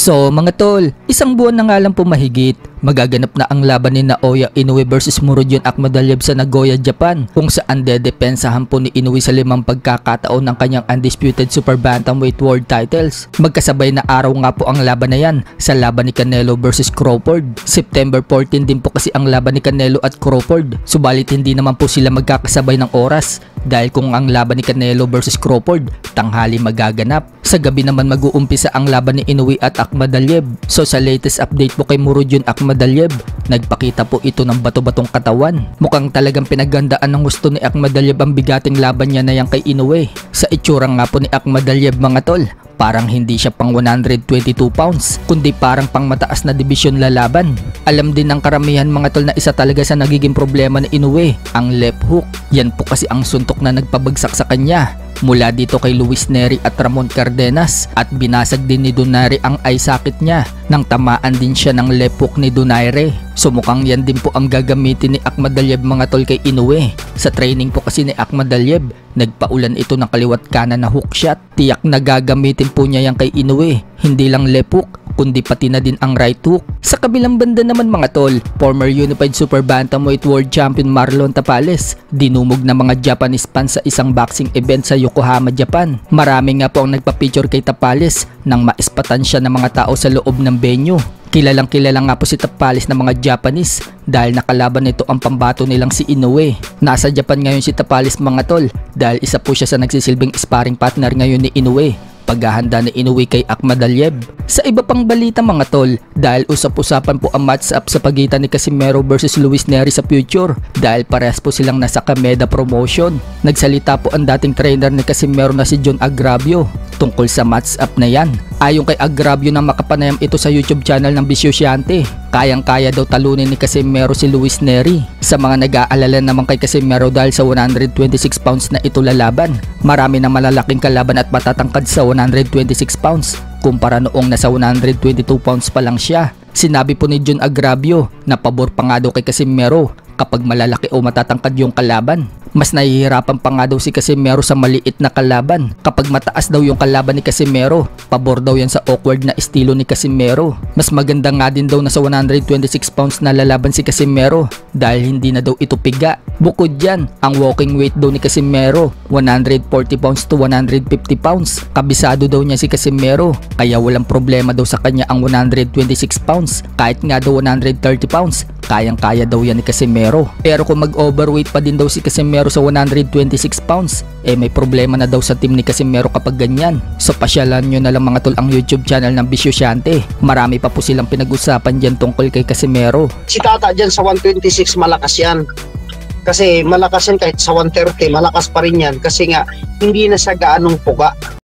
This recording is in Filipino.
So mga tol, isang buwan na nga lang po mahigit, magaganap na ang laban ni Naoya Inoue versus Murodjon Akhmadaliev sa Nagoya, Japan, kung saan dedepensahan po ni Inoue sa 5 pagkakataon ng kanyang undisputed super bantamweight world titles. Magkasabay na araw nga po ang laban na yan sa laban ni Canelo versus Crawford. September 14 din po kasi ang laban ni Canelo at Crawford, subalit hindi naman po sila magkakasabay ng oras dahil kung ang laban ni Canelo versus Crawford tanghali magaganap, sa gabi naman mag-uumpisa ang laban ni Inoue at Akhmadaliev. So sa latest update po kay Murodjon Akhmadaliev, nagpakita po ito ng bato-batong katawan. Mukhang talagang pinagandaan ng gusto ni Akhmadaliev ang bigating laban niya na yan kay Inoue. Sa itsura nga po ni Akhmadaliev mga tol, parang hindi siya pang 122 pounds, kundi parang pang mataas na dibisyon lalaban. Alam din ng karamihan mga tol na isa talaga sa nagiging problema ni Inoue, ang left hook. Yan po kasi ang suntok na nagpabagsak sa kanya mula dito kay Luis Nery at Ramon Cardenas, at binasag din ni Donaire ang eye socket niya nang tamaan din siya ng left hook ni Donaire. So mukhang yan din po ang gagamitin ni Akhmadaliev mga tol kay Inoue. Sa training po kasi ni Akhmadaliev, nagpaulan ito ng kaliwat kanan na hook shot. Tiyak na gagamitin po niya yan kay Inoue, hindi lang left hook kundi pati na din ang right hook. Sa kabilang banda naman mga tol, former Unified Super Bantamweight World Champion Marlon Tapales, dinumog na mga Japanese fans sa isang boxing event sa Yokohama, Japan. Marami nga po ang nagpa-picture kay Tapales nang maispatan siya ng mga tao sa loob ng venue. Kilalang kilala nga po si Tapales ng mga Japanese dahil nakalaban nito ang pambato nilang si Inoue. Nasa Japan ngayon si Tapales mga tol dahil isa po siya sa nagsisilbing sparring partner ngayon ni Inoue, paghahanda ni Inoue kay Akhmadaliev. Sa iba pang balita mga tol, dahil usap-usapan po ang match-up sa pagitan ni Casimero versus Luis Nery sa future dahil parehas po silang nasa Kameda promotion. Nagsalita po ang dating trainer ni Casimero na si John Agravio tungkol sa match-up na yan. Ayon kay Agravio na makapanayam ito sa YouTube channel ng Bisyosyante, kayang-kaya daw talunin ni Casimero si Luis Nery. Sa mga nag-aalala naman kay Casimero dahil sa 126 pounds na ito lalaban, marami na malalaking kalaban at matatangkad sa 126 pounds kumpara noong nasa 122 pounds pa lang siya. Sinabi po ni John Agravio na pabor pa nga daw kay Casimero kapag malalaki o matatangkad yung kalaban. Mas nahihirapan pa nga daw si Casimero sa maliit na kalaban. Kapag mataas daw yung kalaban ni Casimero, pabor daw yan sa awkward na estilo ni Casimero. Mas maganda nga din daw na sa 126 pounds na lalaban si Casimero dahil hindi na daw ito piga. Bukod dyan, ang walking weight daw ni Casimero, 140 pounds to 150 pounds. Kabisado daw niya si Casimero, kaya walang problema daw sa kanya ang 126 pounds. Kahit nga daw 130 pounds, kayang-kaya daw yan ni Casimero. Pero kung mag-overweight pa din daw si Casimero sa 126 pounds, may problema na daw sa team ni Casimero kapag ganyan. So pasyalan nyo na lang mga tol ang YouTube channel ng Bisyosyante. Marami pa po silang pinag-usapan dyan tungkol kay Casimero. Si Tata dyan sa 126 malakas yan. Kasi malakas yan kahit sa 130, malakas pa rin yan. Kasi nga, hindi na siya gaanong puga.